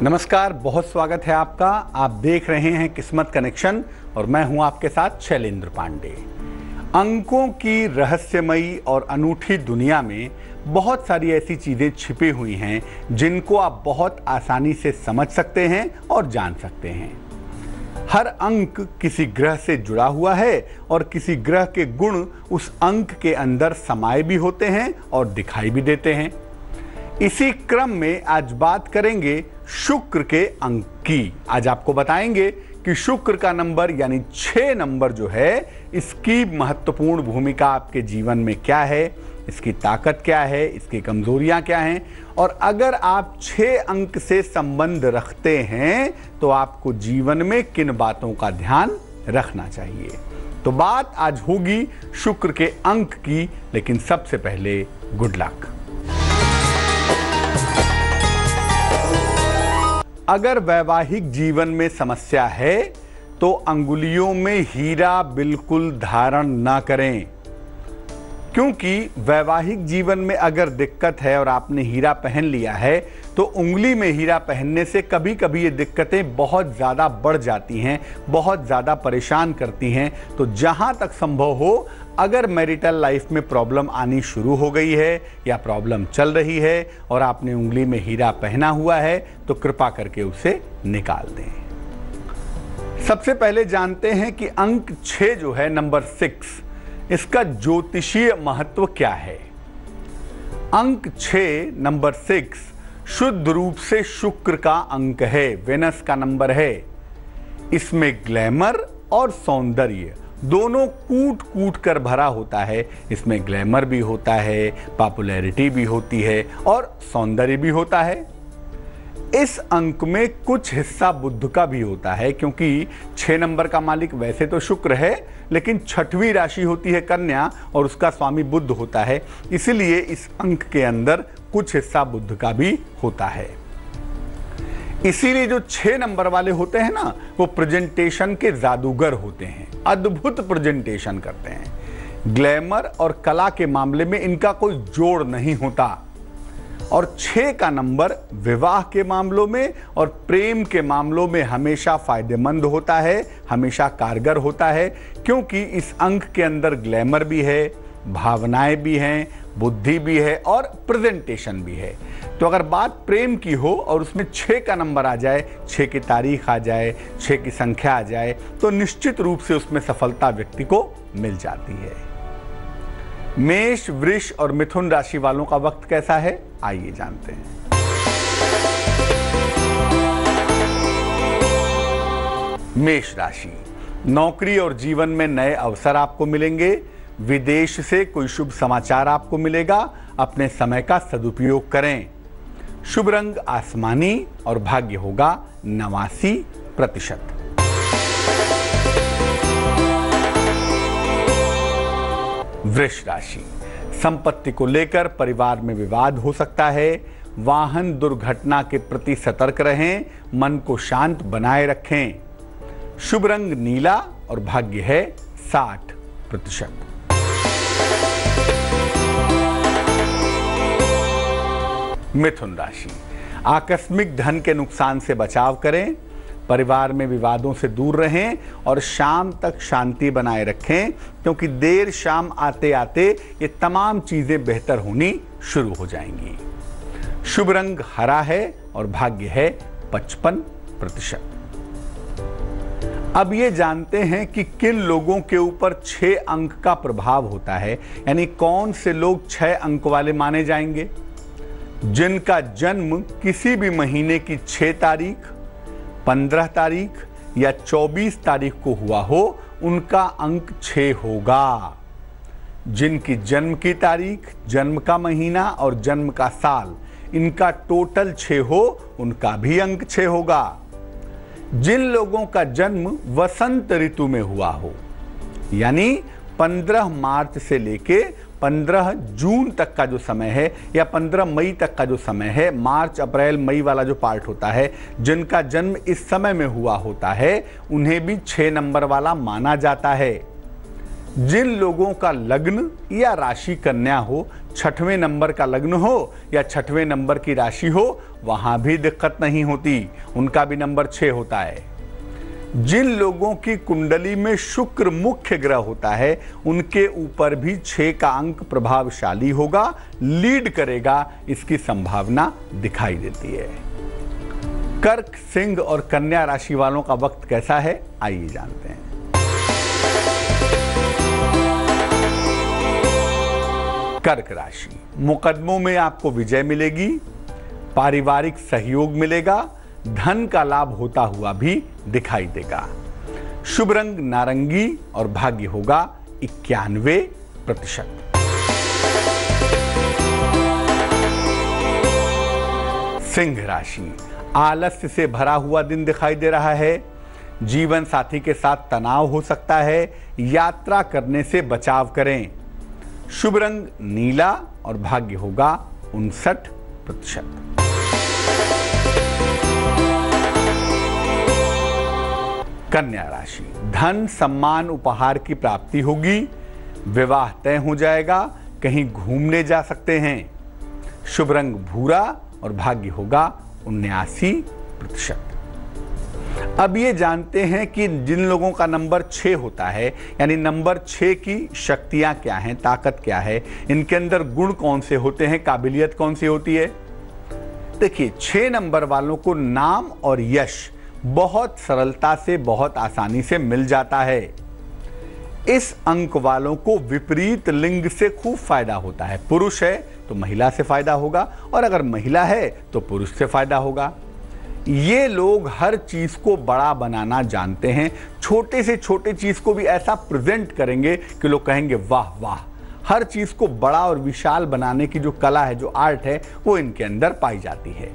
नमस्कार, बहुत स्वागत है आपका। आप देख रहे हैं किस्मत कनेक्शन और मैं हूं आपके साथ शैलेंद्र पांडे। अंकों की रहस्यमयी और अनूठी दुनिया में बहुत सारी ऐसी चीजें छिपी हुई हैं जिनको आप बहुत आसानी से समझ सकते हैं और जान सकते हैं। हर अंक किसी ग्रह से जुड़ा हुआ है और किसी ग्रह के गुण उस अंक के अंदर समाये भी होते हैं और दिखाई भी देते हैं। इसी क्रम में आज बात करेंगे शुक्र के अंक की। आज आपको बताएंगे कि शुक्र का नंबर यानी 6 नंबर जो है, इसकी महत्वपूर्ण भूमिका आपके जीवन में क्या है, इसकी ताकत क्या है, इसकी कमजोरियां क्या हैं, और अगर आप 6 अंक से संबंध रखते हैं तो आपको जीवन में किन बातों का ध्यान रखना चाहिए। तो बात आज होगी शुक्र के अंक की, लेकिन सबसे पहले गुड लक। अगर वैवाहिक जीवन में समस्या है तो अंगुलियों में हीरा बिल्कुल धारण ना करें, क्योंकि वैवाहिक जीवन में अगर दिक्कत है और आपने हीरा पहन लिया है तो उंगली में हीरा पहनने से कभी कभी ये दिक्कतें बहुत ज़्यादा बढ़ जाती हैं, बहुत ज़्यादा परेशान करती हैं। तो जहाँ तक संभव हो, अगर मैरिटल लाइफ में प्रॉब्लम आनी शुरू हो गई है या प्रॉब्लम चल रही है और आपने उंगली में हीरा पहना हुआ है तो कृपा करके उसे निकाल दें। सबसे पहले जानते हैं कि अंक 6 जो है, नंबर 6, इसका ज्योतिषीय महत्व क्या है। अंक 6 नंबर 6 शुद्ध रूप से शुक्र का अंक है, वेनस का नंबर है। इसमें ग्लैमर और सौंदर्य दोनों कूट कूट कर भरा होता है। इसमें ग्लैमर भी होता है, पॉपुलैरिटी भी होती है और सौंदर्य भी होता है। इस अंक में कुछ हिस्सा बुध का भी होता है, क्योंकि 6 नंबर का मालिक वैसे तो शुक्र है, लेकिन 6वीं राशि होती है कन्या और उसका स्वामी बुध होता है, इसलिए इस अंक के अंदर कुछ हिस्सा बुध का भी होता है। इसीलिए जो 6 नंबर वाले होते हैं ना, वो प्रेजेंटेशन के जादूगर होते हैं, अद्भुत प्रेजेंटेशन करते हैं। ग्लैमर और कला के मामले में इनका कोई जोड़ नहीं होता। और 6 का नंबर विवाह के मामलों में और प्रेम के मामलों में हमेशा फायदेमंद होता है, हमेशा कारगर होता है, क्योंकि इस अंक के अंदर ग्लैमर भी है, भावनाएं भी हैं, बुद्धि भी है और प्रेजेंटेशन भी है। तो अगर बात प्रेम की हो और उसमें 6 का नंबर आ जाए, 6 की तारीख आ जाए, 6 की संख्या आ जाए, तो निश्चित रूप से उसमें सफलता व्यक्ति को मिल जाती है। मेष, वृष और मिथुन राशि वालों का वक्त कैसा है, आइए जानते हैं। मेष राशि, नौकरी और जीवन में नए अवसर आपको मिलेंगे। विदेश से कोई शुभ समाचार आपको मिलेगा। अपने समय का सदुपयोग करें। शुभ रंग आसमानी और भाग्य होगा 89%। वृष राशि, संपत्ति को लेकर परिवार में विवाद हो सकता है। वाहन दुर्घटना के प्रति सतर्क रहें। मन को शांत बनाए रखें। शुभ रंग नीला और भाग्य है 60%। मिथुन राशि, आकस्मिक धन के नुकसान से बचाव करें। परिवार में विवादों से दूर रहें और शाम तक शांति बनाए रखें, क्योंकि देर शाम आते आते ये तमाम चीजें बेहतर होनी शुरू हो जाएंगी। शुभ रंग हरा है और भाग्य है 55%। अब ये जानते हैं कि किन लोगों के ऊपर 6 अंक का प्रभाव होता है, यानी कौन से लोग 6 अंक वाले माने जाएंगे। जिनका जन्म किसी भी महीने की 6 तारीख, 15 तारीख या 24 तारीख को हुआ हो, उनका अंक 6 होगा। जिनकी जन्म की तारीख, जन्म का महीना और जन्म का साल, इनका टोटल 6 हो, उनका भी अंक 6 होगा। जिन लोगों का जन्म वसंत ऋतु में हुआ हो, यानी 15 मार्च से लेके 15 जून तक का जो समय है या 15 मई तक का जो समय है, मार्च अप्रैल मई वाला जो पार्ट होता है, जिनका जन्म इस समय में हुआ होता है, उन्हें भी 6 नंबर वाला माना जाता है। जिन लोगों का लग्न या राशि कन्या हो, 6वें नंबर का लग्न हो या 6वें नंबर की राशि हो, वहां भी दिक्कत नहीं होती, उनका भी नंबर 6 होता है। जिन लोगों की कुंडली में शुक्र मुख्य ग्रह होता है, उनके ऊपर भी 6 का अंक प्रभावशाली होगा, लीड करेगा, इसकी संभावना दिखाई देती है। कर्क, सिंह और कन्या राशि वालों का वक्त कैसा है, आइए जानते हैं। कर्क राशि, मुकदमों में आपको विजय मिलेगी, पारिवारिक सहयोग मिलेगा, धन का लाभ होता हुआ भी दिखाई देगा। शुभ रंग नारंगी और भाग्य होगा 91%। सिंह राशि, आलस्य से भरा हुआ दिन दिखाई दे रहा है। जीवन साथी के साथ तनाव हो सकता है, यात्रा करने से बचाव करें। शुभ रंग नीला और भाग्य होगा 59%। कन्या राशि, धन सम्मान उपहार की प्राप्ति होगी, विवाह तय हो जाएगा, कहीं घूमने जा सकते हैं। शुभ रंग भूरा और भाग्य होगा 79%। अब ये जानते हैं कि जिन लोगों का नंबर 6 होता है, यानी नंबर 6 की शक्तियां क्या हैं, ताकत क्या है, इनके अंदर गुण कौन से होते हैं, काबिलियत कौन सी होती है। देखिए, 6 नंबर वालों को नाम और यश बहुत सरलता से, बहुत आसानी से मिल जाता है। इस अंक वालों को विपरीत लिंग से खूब फायदा होता है। पुरुष है तो महिला से फायदा होगा, और अगर महिला है तो पुरुष से फायदा होगा। ये लोग हर चीज को बड़ा बनाना जानते हैं, छोटे से छोटे चीज को भी ऐसा प्रेजेंट करेंगे कि लोग कहेंगे वाह वाह। हर चीज को बड़ा और विशाल बनाने की जो कला है, जो आर्ट है, वो इनके अंदर पाई जाती है।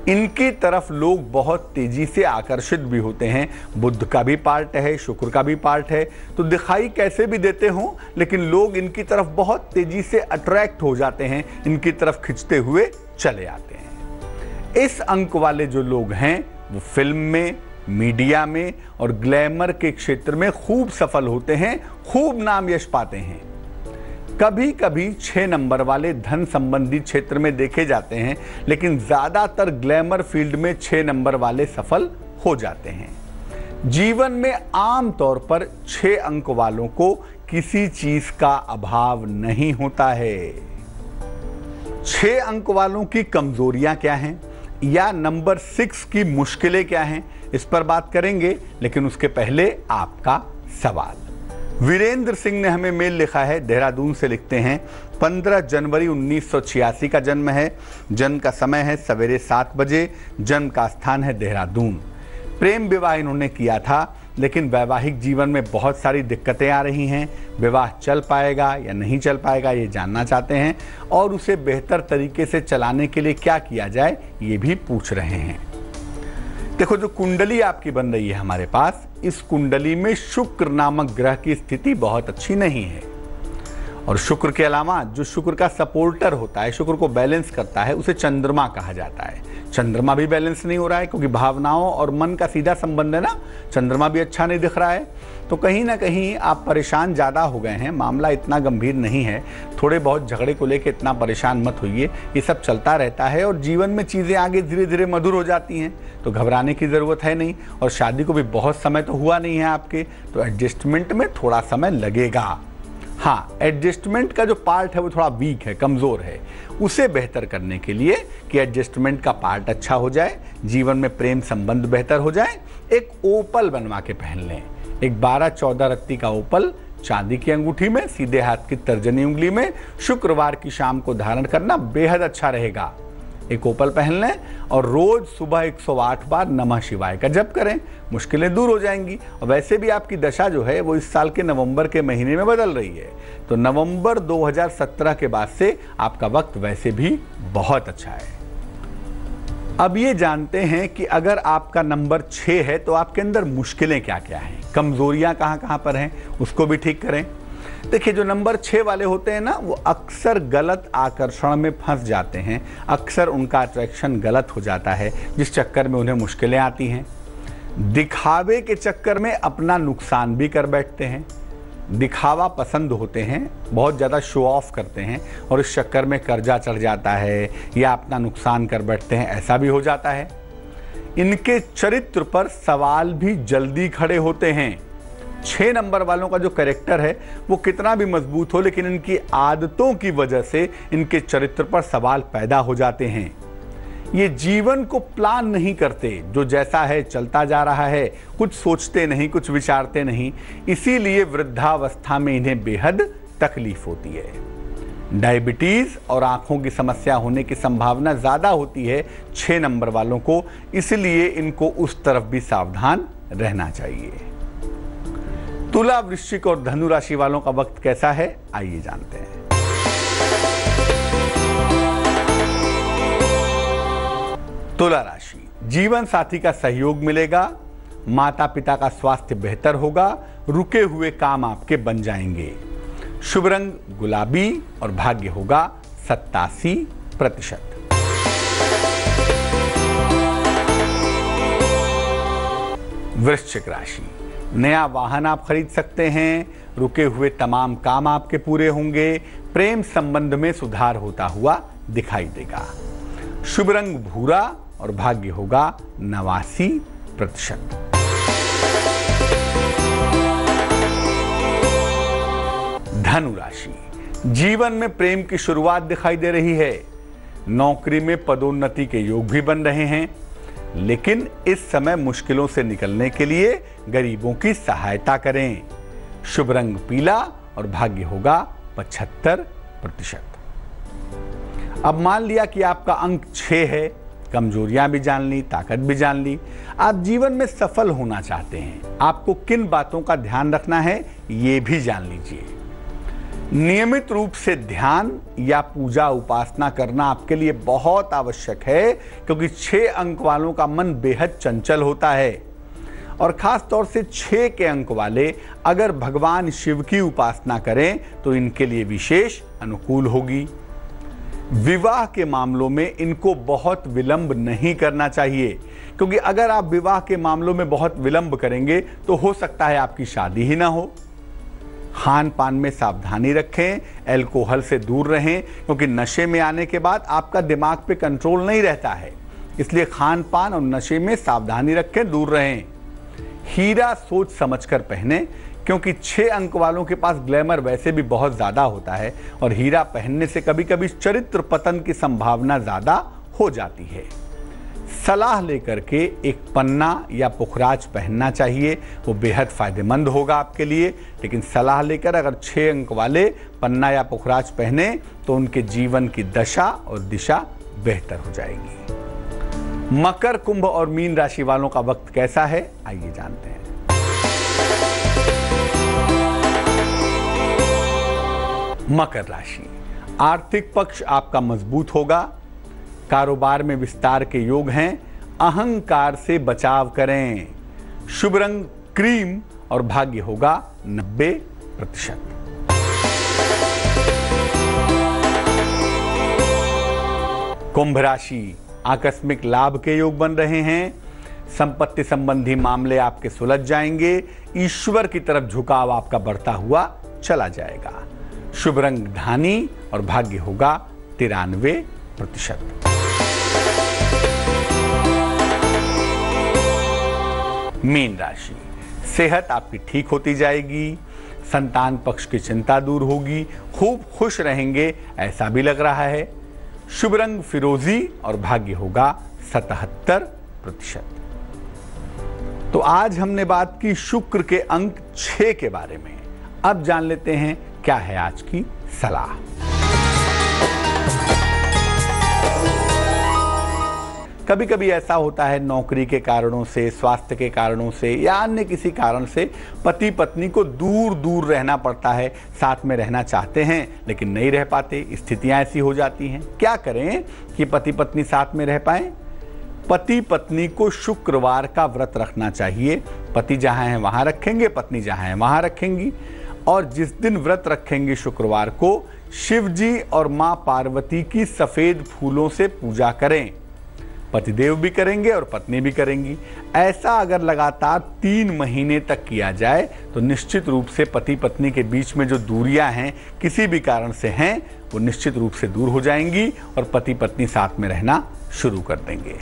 इनकी तरफ लोग बहुत तेजी से आकर्षित भी होते हैं। बुध का भी पार्ट है, शुक्र का भी पार्ट है, तो दिखाई कैसे भी देते हों, लेकिन लोग इनकी तरफ बहुत तेजी से अट्रैक्ट हो जाते हैं, इनकी तरफ खिंचते हुए चले आते हैं। इस अंक वाले जो लोग हैं वो फिल्म में, मीडिया में और ग्लैमर के क्षेत्र में खूब सफल होते हैं, खूब नाम यश पाते हैं। कभी कभी 6 नंबर वाले धन संबंधी क्षेत्र में देखे जाते हैं, लेकिन ज्यादातर ग्लैमर फील्ड में 6 नंबर वाले सफल हो जाते हैं। जीवन में आम तौर पर 6 अंक वालों को किसी चीज का अभाव नहीं होता है। 6 अंक वालों की कमजोरियां क्या हैं, या नंबर 6 की मुश्किलें क्या हैं, इस पर बात करेंगे, लेकिन उसके पहले आपका सवाल। वीरेंद्र सिंह ने हमें मेल लिखा है, देहरादून से लिखते हैं, 15 जनवरी 1986 का जन्म है। जन्म का समय है सवेरे 7 बजे, जन्म का स्थान है देहरादून। प्रेम विवाह इन्होंने किया था, लेकिन वैवाहिक जीवन में बहुत सारी दिक्कतें आ रही हैं। विवाह चल पाएगा या नहीं चल पाएगा, ये जानना चाहते हैं, और उसे बेहतर तरीके से चलाने के लिए क्या किया जाए, ये भी पूछ रहे हैं। देखो, जो कुंडली आपकी बन रही है हमारे पास, इस कुंडली में शुक्र नामक ग्रह की स्थिति बहुत अच्छी नहीं है। और शुक्र के अलावा जो शुक्र का सपोर्टर होता है, शुक्र को बैलेंस करता है, उसे चंद्रमा कहा जाता है। चंद्रमा भी बैलेंस नहीं हो रहा है, क्योंकि भावनाओं और मन का सीधा संबंध है ना। चंद्रमा भी अच्छा नहीं दिख रहा है, तो कहीं ना कहीं आप परेशान ज़्यादा हो गए हैं। मामला इतना गंभीर नहीं है, थोड़े बहुत झगड़े को लेकर इतना परेशान मत होइए, ये सब चलता रहता है और जीवन में चीज़ें आगे धीरे धीरे मधुर हो जाती हैं, तो घबराने की ज़रूरत है नहीं। और शादी को भी बहुत समय तो हुआ नहीं है आपके, तो एडजस्टमेंट में थोड़ा समय लगेगा। हाँ, एडजस्टमेंट का जो पार्ट है वो थोड़ा वीक है, कमज़ोर है। उसे बेहतर करने के लिए कि एडजस्टमेंट का पार्ट अच्छा हो जाए, जीवन में प्रेम संबंध बेहतर हो जाए, एक ओपल बनवा के पहन लें। एक 12-14 रत्ती का ओपल चांदी की अंगूठी में, सीधे हाथ की तर्जनी उंगली में, शुक्रवार की शाम को धारण करना बेहद अच्छा रहेगा। एक ओपल पहन लें और रोज सुबह 108 बार नमः शिवाय का जप करें, मुश्किलें दूर हो जाएंगी। और वैसे भी आपकी दशा जो है वो इस साल के नवंबर के महीने में बदल रही है, तो नवंबर 2017 के बाद से आपका वक्त वैसे भी बहुत अच्छा है। अब ये जानते हैं कि अगर आपका नंबर 6 है तो आपके अंदर मुश्किलें क्या क्या हैं, कमजोरियां कहाँ कहाँ पर हैं, उसको भी ठीक करें। देखिए, जो नंबर 6 वाले होते हैं ना, वो अक्सर गलत आकर्षण में फंस जाते हैं, अक्सर उनका अट्रैक्शन गलत हो जाता है, जिस चक्कर में उन्हें मुश्किलें आती हैं। दिखावे के चक्कर में अपना नुकसान भी कर बैठते हैं। दिखावा पसंद होते हैं, बहुत ज़्यादा शो ऑफ करते हैं और इस चक्कर में कर्जा चढ़ जाता है या अपना नुकसान कर बैठते हैं, ऐसा भी हो जाता है। इनके चरित्र पर सवाल भी जल्दी खड़े होते हैं। 6 नंबर वालों का जो कैरेक्टर है वो कितना भी मजबूत हो, लेकिन इनकी आदतों की वजह से इनके चरित्र पर सवाल पैदा हो जाते हैं। ये जीवन को प्लान नहीं करते, जो जैसा है चलता जा रहा है, कुछ सोचते नहीं, कुछ विचारते नहीं, इसीलिए वृद्धावस्था में इन्हें बेहद तकलीफ होती है। डायबिटीज और आंखों की समस्या होने की संभावना ज्यादा होती है 6 नंबर वालों को, इसलिए इनको उस तरफ भी सावधान रहना चाहिए। तुला, वृश्चिक और धनु राशि वालों का वक्त कैसा है, आइए जानते हैं। तुला राशि, जीवन साथी का सहयोग मिलेगा, माता पिता का स्वास्थ्य बेहतर होगा, रुके हुए काम आपके बन जाएंगे। शुभ रंग गुलाबी और भाग्य होगा 87%। वृश्चिक राशि, नया वाहन आप खरीद सकते हैं, रुके हुए तमाम काम आपके पूरे होंगे, प्रेम संबंध में सुधार होता हुआ दिखाई देगा। शुभ रंग भूरा और भाग्य होगा 89%। धनु राशि, जीवन में प्रेम की शुरुआत दिखाई दे रही है, नौकरी में पदोन्नति के योग भी बन रहे हैं, लेकिन इस समय मुश्किलों से निकलने के लिए गरीबों की सहायता करें। शुभ रंग पीला और भाग्य होगा 75%। अब मान लिया कि आपका अंक 6 है, कमजोरियां भी जान ली, ताकत भी जान ली, आप जीवन में सफल होना चाहते हैं, आपको किन बातों का ध्यान रखना है ये भी जान लीजिए। नियमित रूप से ध्यान या पूजा उपासना करना आपके लिए बहुत आवश्यक है, क्योंकि 6 अंक वालों का मन बेहद चंचल होता है और खास तौर से 6 के अंक वाले अगर भगवान शिव की उपासना करें तो इनके लिए विशेष अनुकूल होगी। विवाह के मामलों में इनको बहुत विलंब नहीं करना चाहिए, क्योंकि अगर आप विवाह के मामलों में बहुत विलंब करेंगे तो हो सकता है आपकी शादी ही ना हो। खान पान में सावधानी रखें, अल्कोहल से दूर रहें, क्योंकि नशे में आने के बाद आपका दिमाग पे कंट्रोल नहीं रहता है, इसलिए खान पान और नशे में सावधानी रखें, दूर रहें। हीरा सोच समझकर पहने, क्योंकि 6 अंक वालों के पास ग्लैमर वैसे भी बहुत ज्यादा होता है और हीरा पहनने से कभी कभी चरित्र पतन की संभावना ज्यादा हो जाती है। सलाह लेकर के एक पन्ना या पुखराज पहनना चाहिए, वो बेहद फायदेमंद होगा आपके लिए। लेकिन सलाह लेकर अगर 6 अंक वाले पन्ना या पुखराज पहने तो उनके जीवन की दशा और दिशा बेहतर हो जाएगी। मकर, कुंभ और मीन राशि वालों का वक्त कैसा है, आइए जानते हैं। मकर राशि, आर्थिक पक्ष आपका मजबूत होगा, कारोबार में विस्तार के योग हैं, अहंकार से बचाव करें। शुभ रंग क्रीम और भाग्य होगा 90%। कुंभ राशि, आकस्मिक लाभ के योग बन रहे हैं, संपत्ति संबंधी मामले आपके सुलझ जाएंगे, ईश्वर की तरफ झुकाव आपका बढ़ता हुआ चला जाएगा। शुभ रंग धानी और भाग्य होगा 93%। मीन राशि, सेहत आपकी ठीक होती जाएगी, संतान पक्ष की चिंता दूर होगी, खूब खुश रहेंगे ऐसा भी लग रहा है। शुभ रंग फिरोजी और भाग्य होगा 77%। तो आज हमने बात की शुक्र के अंक 6 के बारे में। अब जान लेते हैं क्या है आज की सलाह। कभी कभी ऐसा होता है नौकरी के कारणों से, स्वास्थ्य के कारणों से या अन्य किसी कारण से पति पत्नी को दूर दूर रहना पड़ता है। साथ में रहना चाहते हैं लेकिन नहीं रह पाते, स्थितियां ऐसी हो जाती हैं। क्या करें कि पति पत्नी साथ में रह पाएं? पति पत्नी को शुक्रवार का व्रत रखना चाहिए। पति जहां है वहां रखेंगे, पत्नी जहां है वहां रखेंगी। और जिस दिन व्रत रखेंगे शुक्रवार को, शिव जी और मां पार्वती की सफेद फूलों से पूजा करें। पतिदेव भी करेंगे और पत्नी भी करेंगी। ऐसा अगर लगातार 3 महीने तक किया जाए तो निश्चित रूप से पति पत्नी के बीच में जो दूरियां हैं, किसी भी कारण से हैं, वो निश्चित रूप से दूर हो जाएंगी और पति पत्नी साथ में रहना शुरू कर देंगे।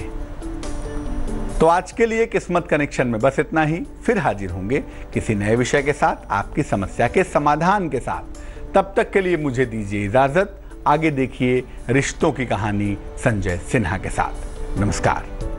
तो आज के लिए किस्मत कनेक्शन में बस इतना ही। फिर हाजिर होंगे किसी नए विषय के साथ, आपकी समस्या के समाधान के साथ। तब तक के लिए मुझे दीजिए इजाजत। आगे देखिए रिश्तों की कहानी संजय सिन्हा के साथ। नमस्कार।